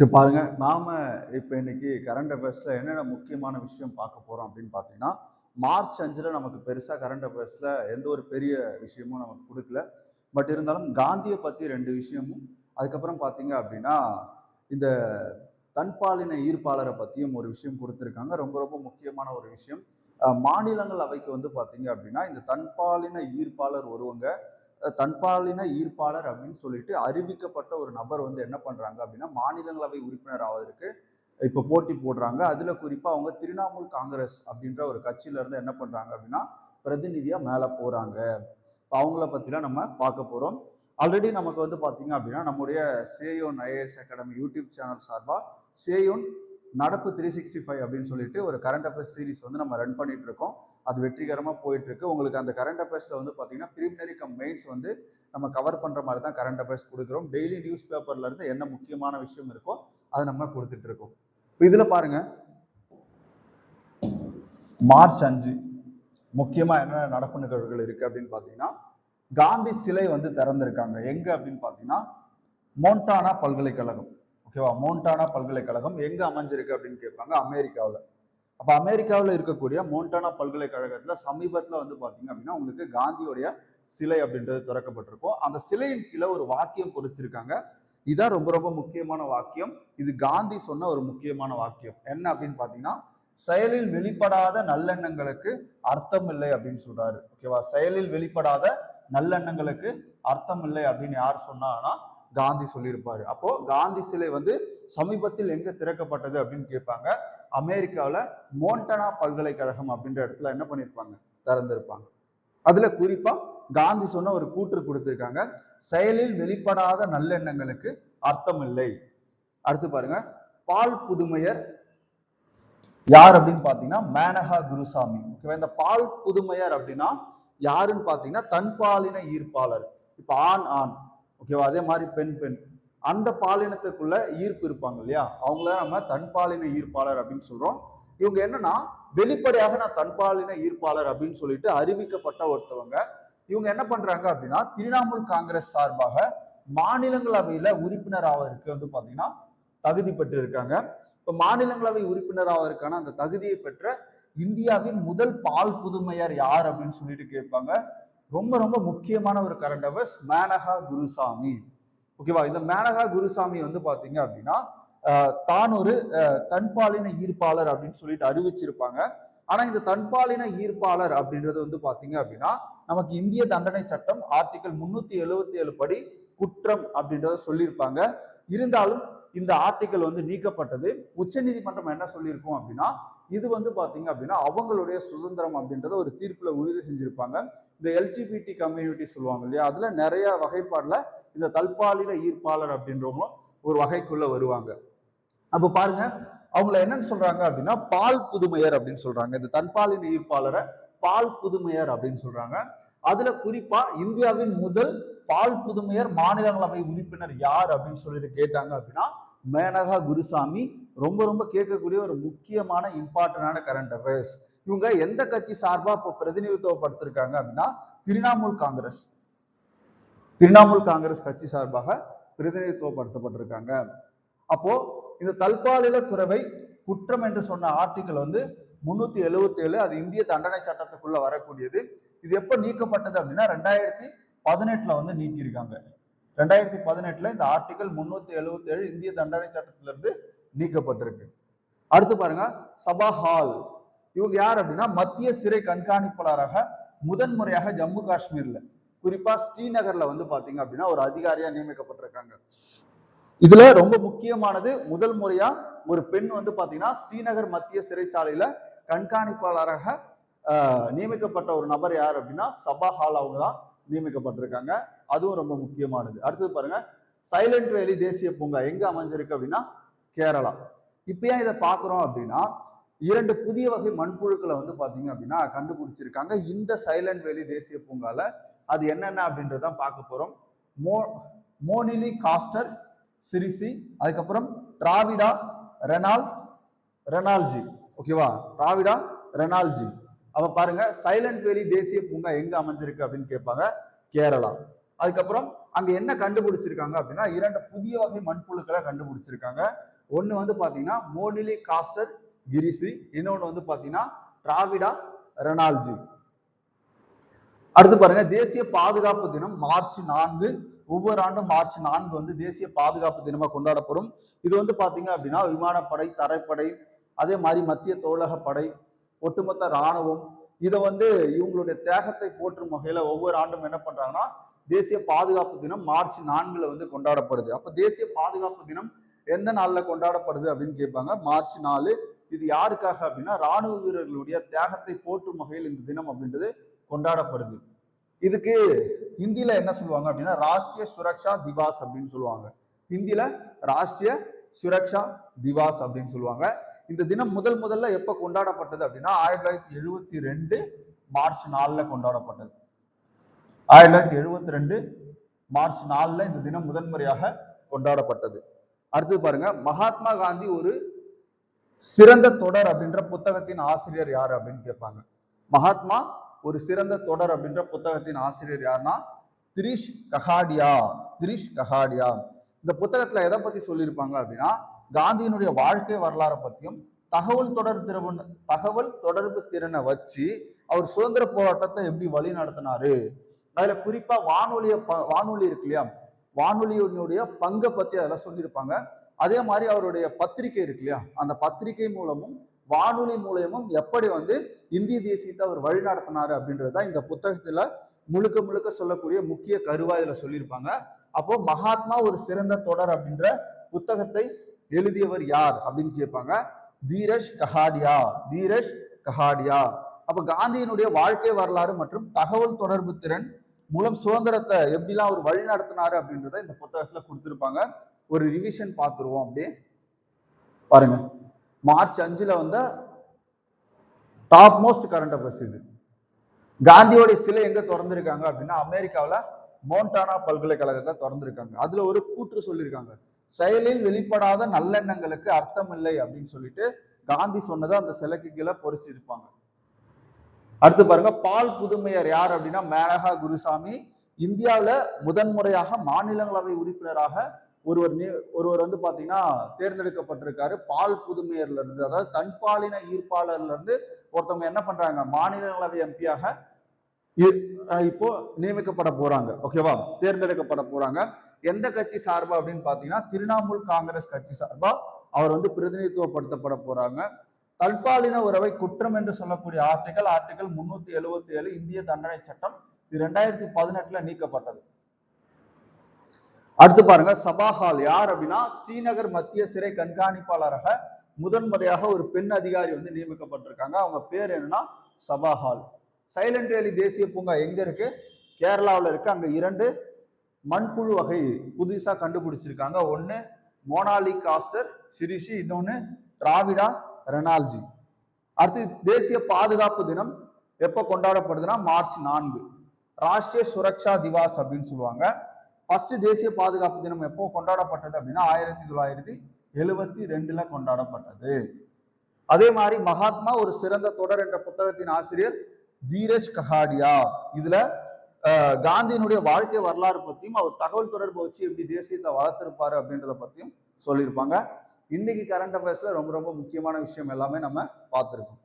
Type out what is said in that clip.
பாருங்க நாம இப்ப இன்னைக்கு கரண்ட் அஃபேர்ஸ்ல என்னென்ன முக்கியமான விஷயம் பார்க்க போறோம் அப்படின்னு பார்த்தீங்கன்னா, மார்ச் 5ல நமக்கு பெருசா கரண்ட் அஃபேர்ஸ்ல எந்த ஒரு பெரிய விஷயமும் நமக்கு கொடுக்கல. பட் இருந்தாலும் காந்தியை பத்தி 2 விஷயமும், அதுக்கப்புறம் பார்த்தீங்க அப்படின்னா இந்த தன்பாலின ஈர்ப்பாளரை பத்தியும் ஒரு விஷயம் கொடுத்துருக்காங்க. ரொம்ப ரொம்ப முக்கியமான ஒரு விஷயம். மாநிலங்களவைக்கு வந்து பார்த்தீங்க அப்படின்னா இந்த தன்பாலின ஈர்ப்பாளர் ஒருவங்க தன்பாலின ஈர்ப்பாளர் அப்படின்னு சொல்லிட்டு அறிவிக்கப்பட்ட ஒரு நபர் வந்து என்ன பண்றாங்க அப்படின்னா மாநிலங்களவை உறுப்பினர் ஆவதற்கு இப்ப போட்டி போடுறாங்க. அதுல குறிப்பா அவங்க திரிணாமுல் காங்கிரஸ் அப்படின்ற ஒரு கட்சியில இருந்து என்ன பண்றாங்க அப்படின்னா பிரதிநிதியா மேல போறாங்க. அவங்கள பத்திலாம் நம்ம பார்க்க போறோம். ஆல்ரெடி நமக்கு வந்து பாத்தீங்க அப்படின்னா நம்முடைய Seyon IAS academy YouTube channel சார்பா சேயோன் நடப்பு 365 அப்படின்னு சொல்லிட்டு ஒரு கரண்ட் அஃபேர்ஸ் சீரிஸ் வந்து நம்ம ரன் பண்ணிட்டு இருக்கோம். அது வெற்றிகரமா போயிட்டு இருக்கு. உங்களுக்கு அந்த கரண்ட் அஃபேர்ஸ்ல வந்து பாத்தீங்கன்னா பிரிலிமினரி கம் மெயின்ஸ் வந்து நம்ம கவர் பண்ற மாதிரி தான் கரண்ட் அஃபேர்ஸ் கொடுக்குறோம். டெய்லி நியூஸ் பேப்பர்ல இருந்து என்ன முக்கியமான விஷயம் இருக்கோ அதை நம்ம கொடுத்துட்டு இருக்கோம். இதுல பாருங்க, மார்ச் 5 முக்கியமா என்ன நடப்பு நிகழ்வுகள் இருக்கு அப்படின்னு பாத்தீங்கன்னா, காந்தி சிலை வந்து திறந்திருக்காங்க. எங்க அப்படின்னு பாத்தீங்கன்னா மோன்டானா பல்கலைக்கழகம். ஓகேவா? மோன்டானா பல்கலைக்கழகம் எங்க அமைஞ்சிருக்கு அப்படின்னு கேட்பாங்க. அமெரிக்காவில். அப்ப அமெரிக்காவில் இருக்கக்கூடிய மோன்டானா பல்கலைக்கழகத்துல சமீபத்துல வந்து பாத்தீங்க அப்படின்னா உங்களுக்கு காந்தியோடைய சிலை அப்படின்றது திறக்கப்பட்டிருக்கும். அந்த சிலையின் கீழே ஒரு வாக்கியம் பொறிச்சிருக்காங்க. இதான் ரொம்ப ரொம்ப முக்கியமான வாக்கியம். இது காந்தி சொன்ன ஒரு முக்கியமான வாக்கியம். என்ன அப்படின்னு பாத்தீங்கன்னா, செயலில் வெளிப்படாத நல்லெண்ணங்களுக்கு அர்த்தம் இல்லை அப்படின்னு சொல்றாரு. ஓகேவா? செயலில் வெளிப்படாத நல்லெண்ணங்களுக்கு அர்த்தம் இல்லை அப்படின்னு யார் சொன்னாங்கன்னா காந்தி சொல்லியிருப்பாரு. அப்போ காந்தி சிலை வந்து சமீபத்தில் எங்க திறக்கப்பட்டது அப்படின்னு கேட்பாங்க. அமெரிக்காவில் மோன்டனா பல்கலைக்கழகம் அப்படின்ற இடத்துல என்ன பண்ணியிருப்பாங்க, திறந்திருப்பாங்க. அதுல குறிப்பா காந்தி சொன்ன ஒரு கூற்று கொடுத்திருக்காங்க, செயலில் வெளிப்படாத நல்லெண்ணங்களுக்கு அர்த்தம் இல்லை. அடுத்து பாருங்க, பால் புதுமையர் யார் அப்படின்னு பாத்தீங்கன்னா மேனகா குருசாமி. இந்த பால் புதுமையர் அப்படின்னா யாருன்னு பாத்தீங்கன்னா தன்பாலின ஈர்ப்பாளர். இப்ப ஆண் ஆண், ஓகேவா, அதே மாதிரி பெண் பெண், அந்த பாலினத்துக்குள்ள ஈர்ப்பு இருப்பாங்க இல்லையா, அவங்கள நம்ம தன்பாலின ஈர்ப்பாளர் அப்படின்னு சொல்றோம். இவங்க என்னன்னா வெளிப்படையாக நான் தன்பாலின ஈர்ப்பாளர் அப்படின்னு சொல்லிட்டு அறிவிக்கப்பட்ட ஒருத்தவங்க. இவங்க என்ன பண்றாங்க அப்படின்னா திரிணாமுல் காங்கிரஸ் சார்பாக மாநிலங்களவையில உறுப்பினர் ஆவதற்கு வந்து பாத்தீங்கன்னா தகுதி பெற்று இருக்காங்க. இப்ப மாநிலங்களவை உறுப்பினர் ஆவதற்கான அந்த தகுதியை பெற்ற இந்தியாவின் முதல் பால் புதுமையர் யார் அப்படின்னு சொல்லிட்டு கேட்பாங்க. ரொம்ப ரொம்ப முக்கியமான ஒரு கரண்ட் அஃபேர்ஸ், மேனகா குருசாமி. ஓகேவா? இந்த மேனகா குருசாமி வந்து பாத்தீங்க அப்படின்னா தான் ஒரு தன்பாலின ஈர்ப்பாளர் அப்படின்னு சொல்லிட்டு அறிவிச்சிருப்பாங்க. ஆனா இந்த தன்பாலின ஈர்ப்பாளர் அப்படின்றது வந்து பாத்தீங்க அப்படின்னா நமக்கு இந்திய தண்டனை சட்டம் ஆர்டிகல் 377 படி குற்றம் அப்படின்றத சொல்லியிருப்பாங்க. இருந்தாலும் இந்த ஆர்டிகல் வந்து நீக்கப்பட்டது. உச்ச நீதிமன்றம் என்ன சொல்லியிருக்கோம் அப்படின்னா இது வந்து பாத்தீங்க அப்படின்னா அவங்களுடைய சுதந்திரம் அப்படின்றத ஒரு தீர்ப்புல உறுதி செஞ்சிருப்பாங்க. இந்த எல்ஜிபிடி கம்யூனிட்டி சொல்லுவாங்க இல்லையா, அதுல நிறைய வகைப்பாடுல இந்த தல்பாலின ஈர்ப்பாளர் அப்படின்றவங்களும் ஒரு வகைக்குள்ள வருவாங்க. அப்ப பாருங்க, அவங்கள என்னன்னு சொல்றாங்க அப்படின்னா பால் புதுமையர் அப்படின்னு சொல்றாங்க. இந்த தன்பாலின ஈர்ப்பாளரை பால் புதுமையர் அப்படின்னு சொல்றாங்க. அதுல குறிப்பா இந்தியாவின் முதல் பால் புதுமையர் மாநிலங்களவை உறுப்பினர் யார் அப்படின்னு சொல்லிட்டு கேட்டாங்க அப்படின்னா மேனகா குருசாமி. ரொம்ப ரொம்ப கேட்கக்கூடிய ஒரு முக்கியமான இம்பார்ட்டன்டான கரண்ட் அஃபேர்ஸ். இவங்க எந்த கட்சி சார்பா இப்போ பிரதிநிதித்துவப்படுத்திருக்காங்க அப்படின்னா திரிணாமுல் காங்கிரஸ். திரிணாமுல் காங்கிரஸ் கட்சி சார்பாக பிரதிநிதித்துவப்படுத்தப்பட்டிருக்காங்க. அப்போ இந்த தல்பாலின குறைவை குற்றம் என்று சொன்ன ஆர்டிகல் வந்து 377, அது இந்திய தண்டனை சட்டத்துக்குள்ள வரக்கூடியது. இது எப்ப நீக்கப்பட்டது அப்படின்னா 2018 வந்து நீக்கியிருக்காங்க. 2018 இந்த ஆர்டிகல் 377 இந்திய தண்டனை சட்டத்திலிருந்து நீக்கப்பட்டிருக்கு. அடுத்து பாருங்க, சபா ஹால். இவங்க யார் அப்படின்னா மத்திய சிறை கண்காணிப்பாளராக முதன்முறையாக ஜம்மு காஷ்மீர்ல குறிப்பா ஸ்ரீநகர்ல வந்து பாத்தீங்க அப்படின்னா ஒரு அதிகாரியா நியமிக்கப்பட்டிருக்காங்க. இதுல ரொம்ப முக்கியமானது, முதல் முறையா ஒரு பெண் வந்து பாத்தீங்கன்னா ஸ்ரீநகர் மத்திய சிறைச்சாலையில கண்காணிப்பாளராக நியமிக்கப்பட்ட ஒரு நபர் யார் அப்படின்னா சபா ஹால் அவங்க தான் நியமிக்கப்பட்டிருக்காங்க. அதுவும் ரொம்ப முக்கியமானது. அடுத்தது பாருங்க, சைலண்ட் வேலி தேசிய பூங்கா எங்க அமைஞ்சிருக்கு அப்படின்னா கேரளா. இப்ப ஏன் இதை பாக்குறோம் அப்படின்னா 2 புதிய வகை மண்புழுக்களை வந்து பாத்தீங்க அப்படின்னா கண்டுபிடிச்சிருக்காங்க இந்த சைலண்ட் வேலி தேசிய பூங்கால. அது என்னென்ன அப்படின்றதான் பார்க்க போறோம். மோனிலி காஸ்டர் சிரிசி, அதுக்கப்புறம் டிராவிடா ரெனால்ஜி. ஓகேவா? டிராவிடா ரெனால்ஜி. அப்ப பாருங்க, சைலண்ட் வேலி தேசிய பூங்கா எங்க அமைஞ்சிருக்கு அப்படின்னு கேட்பாங்க, கேரளா. அதுக்கப்புறம் அங்க என்ன கண்டுபிடிச்சிருக்காங்க அப்படின்னா 2 புதிய வகை மண்புழுக்களை கண்டுபிடிச்சிருக்காங்க. ஒண்ணு வந்து பாத்தீங்கன்னா மோனிலி காஸ்டர் கிரிசி, இன்னொன்னு வந்து பாத்தீங்கன்னா டிராவிடா ரெனால்ஜி. அடுத்து பாருங்க, தேசிய பாதுகாப்பு தினம் மார்ச் 4. ஒவ்வொரு ஆண்டும் மார்ச் 4 வந்து தேசிய பாதுகாப்பு தினமா கொண்டாடப்படும். இது வந்து பாத்தீங்க அப்படின்னா விமானப்படை, தரைப்படை, அதே மாதிரி மத்திய தோழக படை, ஒட்டுமொத்த இராணுவம், இதை வந்து இவங்களுடைய தியாகத்தை போற்றும் வகையில ஒவ்வொரு ஆண்டும் என்ன பண்றாங்கன்னா தேசிய பாதுகாப்பு தினம் மார்ச் 4 வந்து கொண்டாடப்படுது. அப்ப தேசிய பாதுகாப்பு தினம் எந்த நாள்ல கொண்டாடப்படுது அப்படின்னு கேட்பாங்க. மார்ச் 4. இது யாருக்காக அப்படின்னா ராணுவ வீரர்களுடைய தியாகத்தை போற்றும் வகையில் இந்த தினம் அப்படின்றது கொண்டாடப்படுது. இதுக்கு ஹிந்தியில என்ன சொல்லுவாங்க அப்படின்னா ராஷ்டிரிய சுரக்ஷா திவாஸ் அப்படின்னு சொல்லுவாங்க. ஹிந்தியில ராஷ்டிரிய சுரக்ஷா திவாஸ் அப்படின்னு சொல்லுவாங்க. இந்த தினம் முதல்ல எப்ப கொண்டாடப்பட்டது அப்படின்னா 1972 மார்ச் 4 கொண்டாடப்பட்டது. 1972 மார்ச் 4 இந்த தினம் முதன்முறையாக கொண்டாடப்பட்டது. அடுத்து பாருங்க, மகாத்மா காந்தி ஒரு சிறந்த தொடர் அப்படின்ற புத்தகத்தின் ஆசிரியர் யாரு அப்படின்னு கேட்பாங்க. மகாத்மா ஒரு சிறந்த தொடர் அப்படின்ற புத்தகத்தின் ஆசிரியர் யாருன்னா திரிஷ் கஹாடியா. திரிஷ் கஹாடியா. இந்த புத்தகத்துல எதை பத்தி சொல்லியிருப்பாங்க அப்படின்னா காந்தியினுடைய வாழ்க்கை வரலாறை பத்தியும் தகவல் தொடர்பு திறனை வச்சு அவர் சுதந்திர போராட்டத்தை எப்படி வழி நடத்தினாரு, அதுல குறிப்பா வானொலி இருக்கு இல்லையா, வானொலியினுடைய பங்கை பத்தி அதெல்லாம் சொல்லியிருப்பாங்க. அதே மாதிரி அவருடைய பத்திரிகை இருக்கு இல்லையா, அந்த பத்திரிகை மூலமும் வானொலி மூலமும் எப்படி வந்து இந்திய தேசியத்தை அவர் வழி நடத்தினாரு அப்படின்றதுதான் இந்த புத்தகத்துல முழுக்க சொல்லக்கூடிய முக்கிய கருவா இதுல சொல்லியிருப்பாங்க. அப்போ மகாத்மா ஒரு சிறந்த தொடர் அப்படின்ற புத்தகத்தை எழுதியவர் யார் அப்படின்னு கேட்பாங்க. தீரஜ் கஹாடியா. தீரஜ் கஹாடியா. அப்ப காந்தியினுடைய வாழ்க்கை வரலாறு மற்றும் தகவல் தொடர்பு திறன் மூலம் சுதந்திரத்தை எப்படிலாம் அவர் வழி நடத்தினாரு அப்படின்றத இந்த புத்தகத்துல கொடுத்திருப்பாங்க. ஒரு ரிவிஷன் பார்த்துருவோம். அப்படியே பாருங்க, மார்ச் 5 வந்த டாப் மோஸ்ட் கரண்ட் அஃபேர்ஸ் இது. காந்தியோட சிலை எங்க திறந்திருக்காங்க அப்படின்னா அமெரிக்காவில் மோண்டானா பல்கலைக்கழகத்தை திறந்திருக்காங்க. அதுல ஒரு கூற்று சொல்லியிருக்காங்க, செயலில் வெளிப்படாத நல்லெண்ணங்களுக்கு அர்த்தம் இல்லை அப்படின்னு சொல்லிட்டு காந்தி சொன்னதை அந்த சிலைக்கு கீழே பொறிச்சிருப்பாங்க. அடுத்து பாருங்க, பால் புதுமையர் யார் அப்படின்னா மேனகா குருசாமி. இந்தியாவில் முதன்முறையாக மாநிலங்களவை உறுப்பினராக ஒருவர் வந்து பாத்தீங்கன்னா தேர்ந்தெடுக்கப்பட்டிருக்காரு. பால் புதுமையர்ல இருந்து, அதாவது தன்பாலின ஈர்ப்பாளர்ல இருந்து ஒருத்தவங்க என்ன பண்றாங்க, மாநிலங்களவை எம்பியாக இப்போ நியமிக்கப்பட போறாங்க. ஓகேவா, தேர்ந்தெடுக்கப்பட போறாங்க. எந்த கட்சி சார்பா அப்படின்னு பாத்தீங்கன்னா திரிணாமுல் காங்கிரஸ் கட்சி சார்பா அவர் வந்து பிரதிநிதித்துவப்படுத்தப்பட போறாங்க. தற்பாலின உறவை குற்றம் என்று சொல்லக்கூடிய ஆர்டிகல் 377 இந்திய தண்டனை சட்டம் இது 2018 நீக்கப்பட்டது. அடுத்து பாருங்க, சபாஹால் யார் அப்படின்னா ஸ்ரீநகர் மத்திய சிறை கண்காணிப்பாளராக முதன்முறையாக ஒரு பெண் அதிகாரி வந்து நியமிக்கப்பட்டிருக்காங்க. அவங்க பேர் என்னன்னா சபாஹால். சைலண்ட் வேலி தேசிய பூங்கா எங்க இருக்கு, கேரளாவில் இருக்கு. அங்க 2 மண்புழு வகை புதுசா கண்டுபிடிச்சிருக்காங்க. ஒன்னு மோனாலி காஸ்டர் சிரிஷி, இன்னொன்னு டிராவிடா ரெனால்ஜி. அடுத்து தேசிய பாதுகாப்பு தினம் எப்ப கொண்டாடப்படுதுன்னா மார்ச் 4. ராஷ்டிரிய சுரக்ஷா திவாஸ் அப்படின்னு சொல்லுவாங்க. ஃபர்ஸ்ட் தேசிய பாதுகாப்பு தினம் எப்போ கொண்டாடப்பட்டது அப்படின்னா 1972 கொண்டாடப்பட்டது. அதே மாதிரி மகாத்மா ஒரு சிறந்த தொடர் என்ற புத்தகத்தின் ஆசிரியர் தீரஜ் கஹாடியா. இதுல காந்தியினுடைய வாழ்க்கை வரலாறு பத்தியும் அவர் தகவல் தொடர்பு வச்சு எப்படி தேசியத்தை வளர்த்திருப்பாரு அப்படின்றத பத்தியும் சொல்லியிருப்பாங்க. இன்னைக்கு கரண்ட் அஃபேர்ஸ்ல ரொம்ப முக்கியமான விஷயம் எல்லாமே நம்ம பார்த்திருக்கோம்.